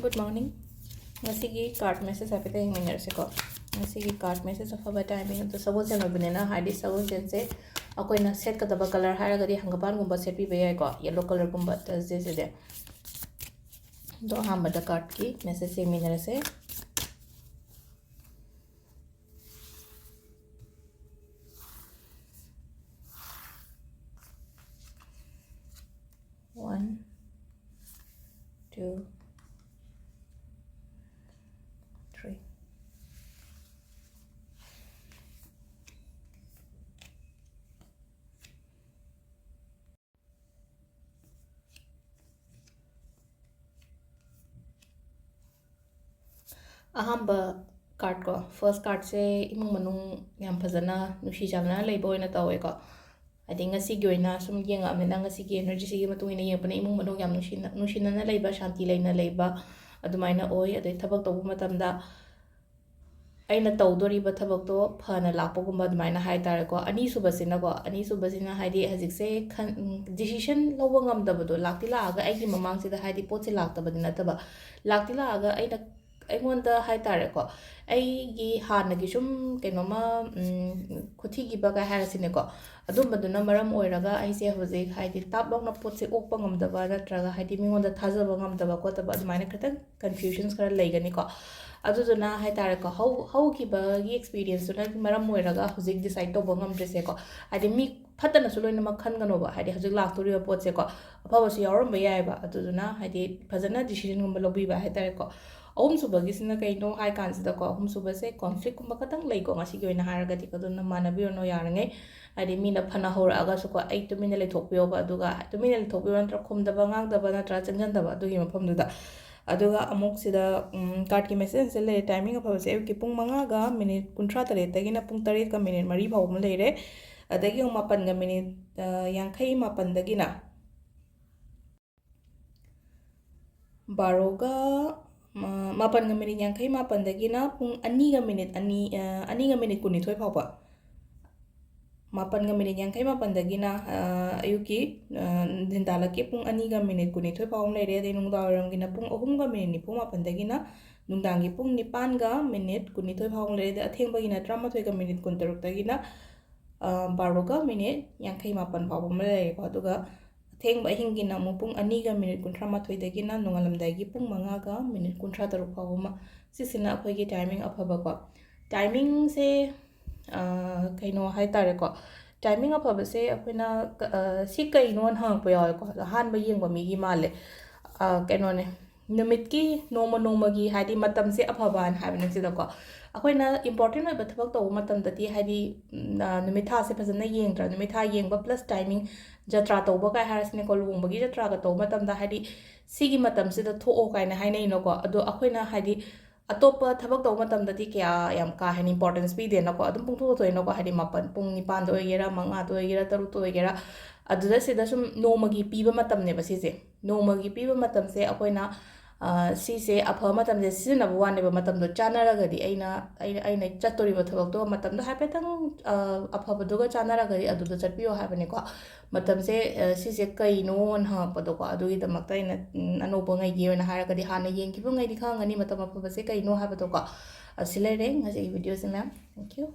Good morning. Ngasigi card message hapita hinginnerse ko. Ngasigi card message afaba timing to sabol jan obenena haidi sabol janse akoina set kadaba color haragadi hangaban gumba set pibe yai ko yellow color gumba thursday se de do hamada card ki message hinginnerse one, two, three. Ahamba card ko first card se imong manung yam phajana nusi jamna leibo ina tawe ko adi ngasi gi oina sum yenga amena ngasi gi energy sigi matu ina yepana imong manung yam nusina na leiba shanti leina leiba adumaina oi adai thabak tobu matamda aina tawdoriba thabak to phana lakpagumba adumaina hai tare ko ani subasina haidi hajikse decision loba ngamdabado lakti laaga aigi mamang sida haidi potse laktabadi nataba lakti laaga aina aigwanda hai tare ko aigi hanagi sum kenoma khuthigi baga harasine ko adumbaduna maram oiraga aise hojik haidi tap lokna potse okpa ngamdaba natraga haidi mingonda thajaba ngamdaba ko taba adumaina khata confusions khara leigani ko aduduna hai tare ko how ki bagi experience na maram oiraga hojik decide to bangam drese ko haidi mi fatana suloina makhan ganoba haidi hojik laktori potse ko afaba su yarum ba yai ba aduduna haidi phajana decision gumba lobi ba hai tare ko ahum subagi sina kaino hai kansida ko ahum subase conflict kumba katang lei ko ngasi gi oina haragati ko dun manabi ono yarangai adi mina phana hora aga su ko ai tumina le thokpiyo ba aduga tumina le thokpiyo natra khumdaba ngangdaba natra chanjandaba adugi mafamduda aduga amuk sida card ki message se le timing of se ki pung manga ga minute 38 tagina pung 3 ka minute mari phawum leire adagi 8 ga minute 58 dagina baroga mapan ga minute 58 dagina pung 2 ga minute 2 ga minute kunithoi phawba mapan ga minute 58 dagina ayuki dindalaki pung 2 ga minute kunithoi phawum leire de nungdawaram gina pung 3 ga minute 98 dagina nungdangi pung 9 ga minute kunithoi phawum leire de athengba gina 13 ga minute 16 dagina baroga minute 58 phawum leire ko aduga athengba hingina mu pung 2 ga minute 18 dagina nungalamdagi pung 5 ga minute 13 phawuma sisina akhoi gi timing afaba ko timing se kaino hai tare ko timing afaba se akhina si kaino hang pa yaw ko han ba yengba mi gi male kaino ne numit ki noma gi haidi matam se afaba an habna sida ko akhina important oi bathabak to matam dati haidi numit tha se phajana yengtra numit tha yengba plus timing jatra to ba kai harasne ko lungba gi jatra ga to matam da haidi sigi matam sida tho o kaina hainai no ko ado akhina haidi atopa thabak to matam dati kya yam ka hen importance bi de na ko adum pung tho to no ko haidi mapan pung ni pan do yera manga do yera taru to yera aduda sida sum nomagi piba matam ne ba sise nomagi piba matam se akhina sise apha matam je sina bu wane ba matam do chanaragadi aina chatoriba thabak to matam do hapetang apha baduga chanaragadi aduda chatpiyo habane ko matam se sise kaino on ha pado ko adugi damakta ina anoba ngai gi ona haragadi hana yengki bu ngai di khangani matam apha se kaino habado ko asilere ngasi video se ma'am thank you